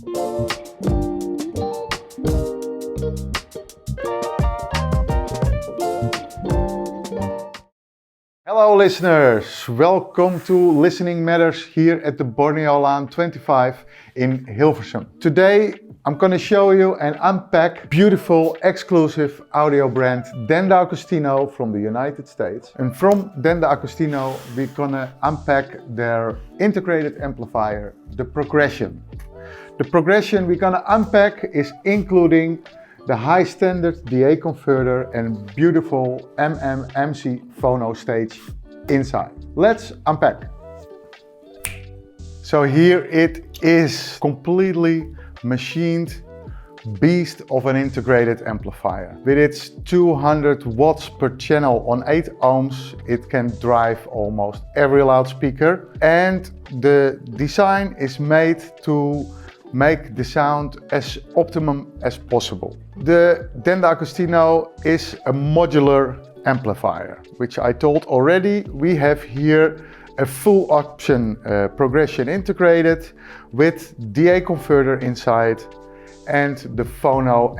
Hello listeners, welcome to Listening Matters here at the Borneolaan 25 in Hilversum. Today I'm going to show you and unpack beautiful exclusive audio brand Agostino from the United States. And from Agostino we're going to unpack their integrated amplifier, the Progression. The Progression we're going to unpack is including the high standard DA converter and beautiful MC phono stage inside. Let's unpack. So here it is, completely machined beast of an integrated amplifier. With its 200 watts per channel on 8 ohms, it can drive almost every loudspeaker. And the design is made to make the sound as optimum as possible. The Agostino is a modular amplifier, which I told already. We have here a full option Progression integrated with DA converter inside and the phono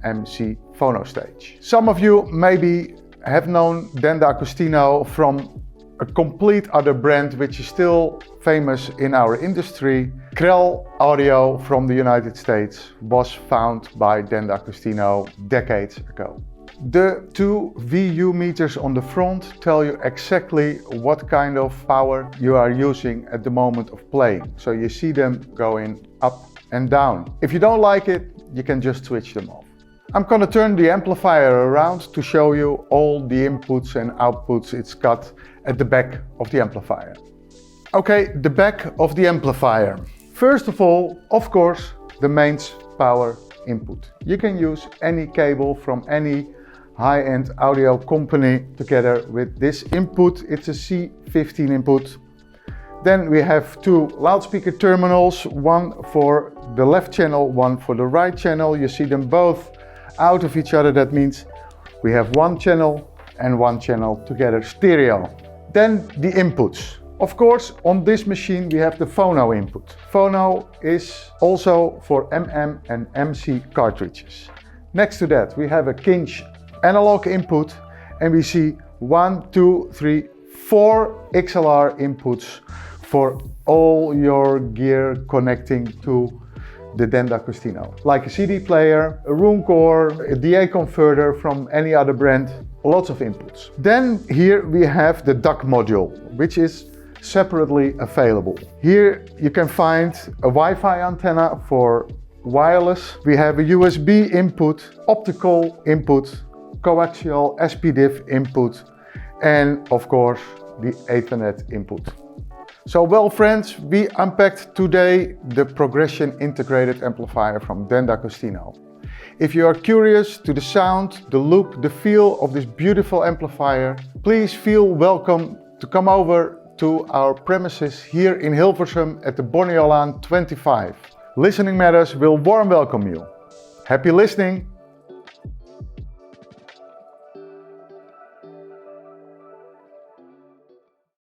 MC phono stage. Some of you maybe have known Agostino from a complete other brand which is still famous in our industry. Krell Audio from the United States was found by Agostino decades ago. The two VU meters on the front tell you exactly what kind of power you are using at the moment of playing. So you see them going up and down. If you don't like it, you can just switch them off. I'm going to turn the amplifier around to show you all the inputs and outputs it's got at the back of the amplifier. Okay, the back of the amplifier. First of all, of course, the mains power input. You can use any cable from any high-end audio company together with this input. It's a C15 input. Then we have two loudspeaker terminals, one for the left channel, one for the right channel. You see them both out of each other. That means we have one channel and one channel together, stereo. Then the inputs. Of course, on this machine we have the phono input. Phono is also for MM and MC cartridges. Next to that we have a Kinch analog input and we see 1, 2, 3, 4 XLR inputs for all your gear connecting to the Agostino. Like a CD player, a room core, a DA converter from any other brand, lots of inputs. Then here we have the DAC module, which is separately available. Here you can find a Wi-Fi antenna for wireless. We have a USB input, optical input, coaxial SPDIF input, and of course the Ethernet input. So well friends, we unpacked today the Progression integrated amplifier from Agostino. If you are curious to the sound, the look, the feel of this beautiful amplifier, please feel welcome to come over to our premises here in Hilversum at the Borneolaan 25. Listening Matters will warm welcome you. Happy listening!